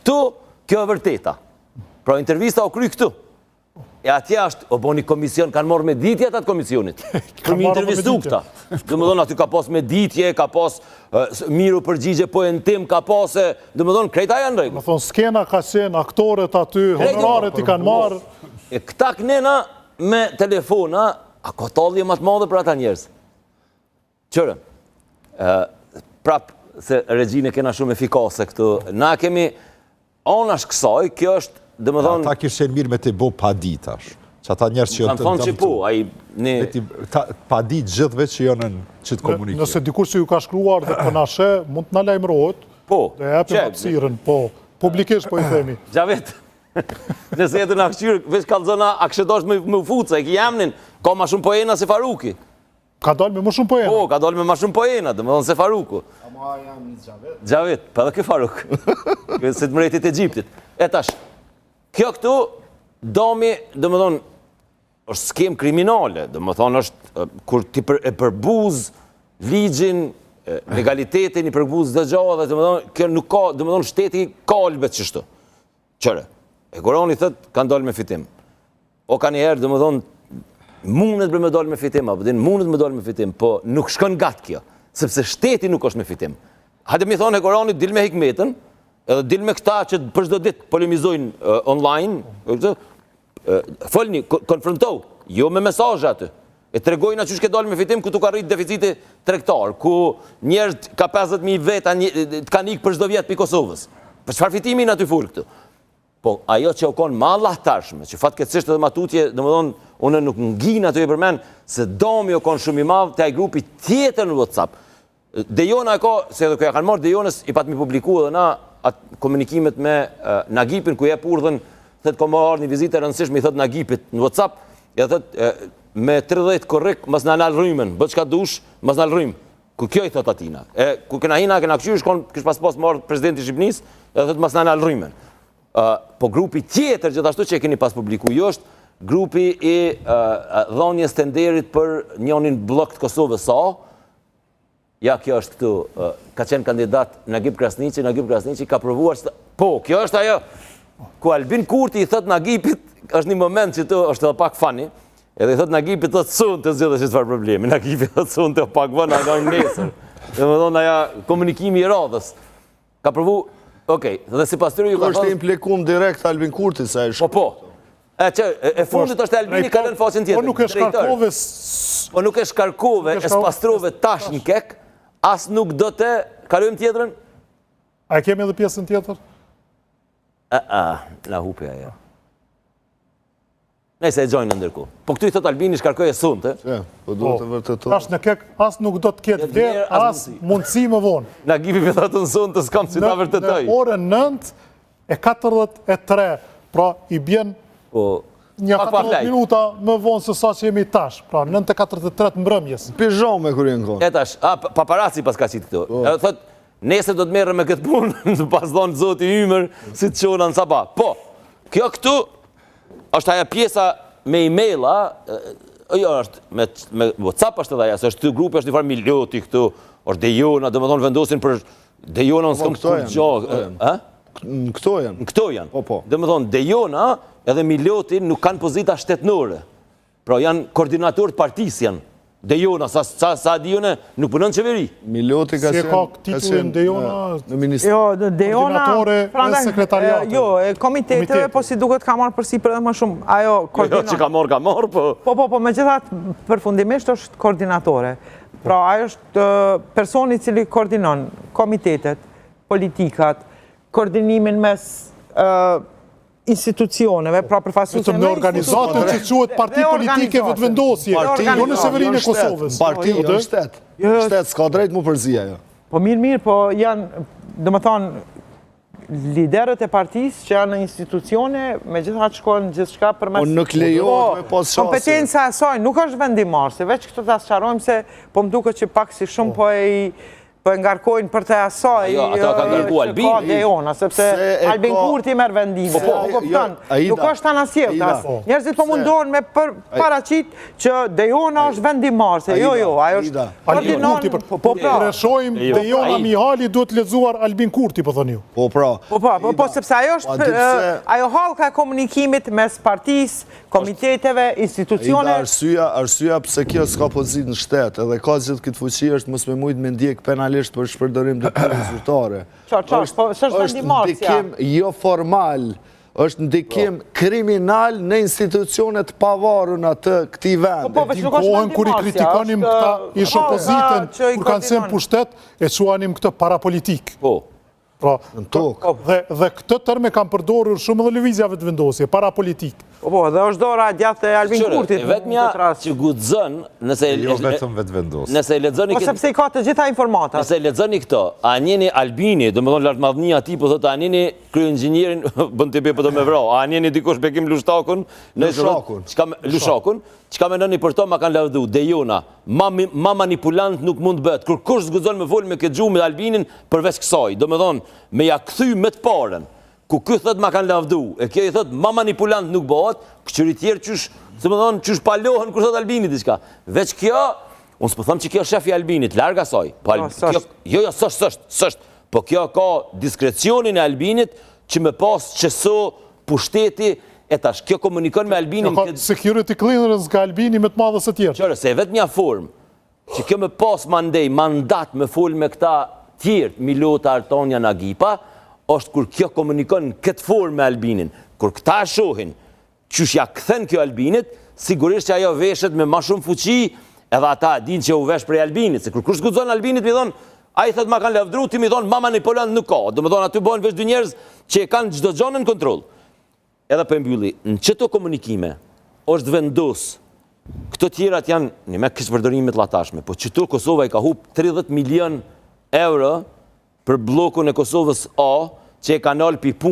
Këtu, kjo e vërteta. Pra intervista o kry këtu. E atje është, o bo një komision, kanë morë me ditje atë komisionit. Për mi intervistu këta. Dhe më thonë, aty ka pas me ditje, ka pas miru përgjigje po e në tim, ka pas, dhe më thonë, krejta janë rejnë. Më thonë, skena ka qenë, aktorët aty, honoraret i kanë marë. E këta kënena me telefona, a ka talje më të madhe për ata njerës. Qërë, prap se regjine kena shumë efikase këtu, na kemi, anash kësaj, kjo është, dhe më thonë... Ta kishë qenë mirë me të bo pa ditash. Që ata njerës që jënë të thonë që po, pa dit gjithve që jënë që të komunikë. Nëse dikur që ju ka shkruar dhe përnashe, mund të në lajmërojt, dhe epim hapësirën, po, publikisht po i themi. Gjavet, nëse jetë në akëshyrë, veç kalzona akëshedosh me ufuca, e ki jamnin, ka ma shumë pojena se Faruki. Ka dalë me më shumë pojena? Po, ka dalë me ma shumë pojena, dhe më thonë se Faruku. Ama jam një Gjavet. Gjavet, pa dhe ke Faruk. Se të mretit e Gjiptit. E tash, kjo këtu, domi, dhe më thonë, është skem kriminale, dhe më thonë është, kur ti e përbuz ligjin, legalitetin, i përbuz dhe gjohë, dhe më thonë, kjo nuk ka, dhe më thonë, shteti ka albet qështu. Qëre, e koroni thët, kanë dalë me fitim. O ka njëherë, dhe më thonë, mundet për me dalë me fitim, mundet me dalë me fitim, po nuk shkon gatë kjo, sepse shteti nuk është me fitim. Hajde mi thonë, e koroni, dil me hikmetën, edhe dil me këta që për çdo ditë polemizojnë online, folni, konfrontohu, jo me mesazhe aty. E tregojnë që ke dalë me fitim ku tu ka rrit deficiti tregtar, ku njerëz ka 50.000 veta të kanë ikë për çdo vjet pi Kosovës. Për çfarë fitimi aty ful këtu? Po ajo që u kon më allahtarshme, që fatkeqësisht edhe matutje, domethënë unë nuk ngjin aty e përmend se domi u kon shumë i madh te ai grupi tjetër në WhatsApp. Dejona e ka, se edhe kërja kanë marrë Dejonës, i pat mi publiku edhe na atë komunikimet me Nagipin, ku jep urdhën, thëtë ka marrë një vizitë e rëndësishme, i thëtë Nagipit në WhatsApp, e thëtë me 30 korrik, mas në nalë rrymen, bëtë qka dush, mas nalë rrym. Ku kjo i thëtë atina. Ku këna hina, këna këshyr, kësh pas marrë presidenti Shqipnis, e thëtë mas në nalë rrymen. Po grupi tjetër, gjithashtu që e keni pas publiku, jo është grupi i dhonjes tenderit për njonin blok të Kosovës sa. Ja, kjo është këtu, ka qenë kandidat Nagip Krasniqi ka provuar, po, kjo është ajo, ku Albin Kurti i thët Nagipit, është një moment që tu është edhe pak fani, edhe i thët Nagipit të sun të zhjithë që të farë problemi, Nagipit të sun të pak vëna nga një nesër, dhe më thonë aja komunikimi i radhës, ka provu, okej, dhe si pastru ju ka thënë... është implikum direkt Albin Kurti, sa e shkë. Po, e fundit është Albini ka lënë faqen tjetër. Po nuk e shkarkove, e spastrove tash në kek, as nuk do të kalojmë tjetërën? A kemi edhe pjesën tjetër? La hupe ajo. Nëjse e gjojnë në ndërku. Po këtu i thot Albini shkarkoj e sunte. Po duhet të vërtetojnë. Tash në kek, as nuk do të ketë vlerë, as mundësi më vonë. Na gibi për thotën sunte, s'kam si ta vërtetoj. Në orën 9:43, pra i bjen një 14 minuta më vonë se sa që jemi tash, pra 9:43 mbrëmjes. Pijame kër jenë konë. E tash, paparaci pas ka qitë këtu. E thot, nese do të merre me këtë punë, në pas donë zoti ymër, si të qona në saba. Po, kjo këtu, është aja pjesa me e-maila, jo është me WhatsApp është edhe aja, se është të grupi është një farë Milioti këtu, është Dejona, dhe më thonë vendosin për Dejona në s'këm kur gjohë. Në këto janë. Në këto janë. Dhe më thonë, Dejona edhe Milioti nuk kanë pozita shtetnore. Pra janë koordinatorët partisë janë. Dejona, sa Dejona nuk punën qeveri. Milioti ka qenë... Si e ka titullin Dejona? Në ministrë. Jo, Dejona... Koordinatore e sekretariatët. Jo, komiteteve, po si duket ka marrë përsi për edhe më shumë. Ajo, koordinator. Jo, që ka marrë, po... Po, me gjithat përfundimisht është koordinatore. Pra, ajo është personi cili koordinon komitetet, politikat, koordinimin mes institucioneve, pra përfaqësuese me organizatën që quhet parti politike vetëvendosje, jo në Severinë e Kosovës. Parti është shtet. Shtet s'ka drejt mu përzia jo. Po mirë, po janë, domethënë, liderët e partisë që janë në institucione, megjithatë shkojnë gjithçka përmes. Po nuk lejohet me pas shase. Kompetenca e saj nuk është vendimarrëse, veç këtë ta sqarojmë se po më duket që pak si shumë po për ngarkojnë për të asaj Jo, ata ka ngarku Albini. që ka Dejona, sepse Albin Kurti merr vendimin. Po kupton. Nuk është anasjelltas. Njerëzit po mundohen me paraqit që Dejona është vendimarrëse. Jo, ajo është Albin Kurti, po rreshojmë Dejona Mihali duhet lexuar Albin Kurti, po thoni ju. Po pra. Po sepse ajo është ajo hallka e komunikimit mes partisë, komiteteve, institucione. Arsyeja pse kjo s'ka pozitë në shtet, edhe ka gjithë këtë fuqi është mos me mujt me ndjek penalisht për shpërdorim detyrave zyrtare. Po s'është vendimarrësia. Ndikim jo formal, është ndikim kriminal në institucionet pavarura të këtij vendi. Kohën kur i kritikonim këta ish opozitën, kur kanë qenë pushtet, e quanim këtë parapolitik. Po. Pra, në tokë. Dhe këtë terme kam përdorur shumë dhe lëvizjave të vendosje, parapolitik. Po, dhe është dora djathtë e Albin Kurtit. Vetëmja që guxon, nëse Jo vetëm vetë vendosje. Nëse e lexoni Po sepse i ka të gjitha informatat. Nëse e lexoni këto, a njeni Albini, domethënë lartmadhnia e tij po thotë a njeni kryenxhinierin bën ti po të më vrau, a njeni dikush Bekim Lushtakun, Lushakun, çka mendoni për to ma kanë lavdhu Dejona, ma manipulant nuk mund bëhet. Kur kush zguzon me fol me këtë gjumë me Albinin përveç kësaj, domethënë me ja kthy me të parën. Ku ky thot ma kanë lavdhu, e kjo i thot ma manipulant nuk bëhet, këqyri tjerë qysh, domethënë qysh palohen kur thot Albini diçka. Veç kjo, unë s'po them që kjo shefi Albinit, larg asaj. Jo, s'është. Po kjo ka diskrecionin e Albinit që me pas qeso pushteti e tash, kjo komunikon me Albinin... Security clearance nga Albini me të madhës e tjerë. Qërë, se vetë një formë, që kjo me pas mandat me fol me këta tjertë, Milota, Artonja, Nagipa, është kur kjo komunikon në këtë formë me Albinin. Kur këta shohin, qysh ja kthen kjo Albinit, sigurisht që ajo veshet me ma shumë fuqi, edhe ata din që u vesh prej Albinit, se kur kush guxon Albinit, mi thonë, a i thët ma kanë lavdru, ti mi thonë, ma manipulant nuk ka. Do me thonë, aty bojnë veç dy njerëz që e kanë çdo gjë në kontroll. Edhe për mbylli, në qëto komunikime, është vendos, këto tjerat janë, një me kështë përdorimet latashme, po qëto Kosova i ka hup 30 milion euro për blokun e Kosovës A, që e kanal pi punë.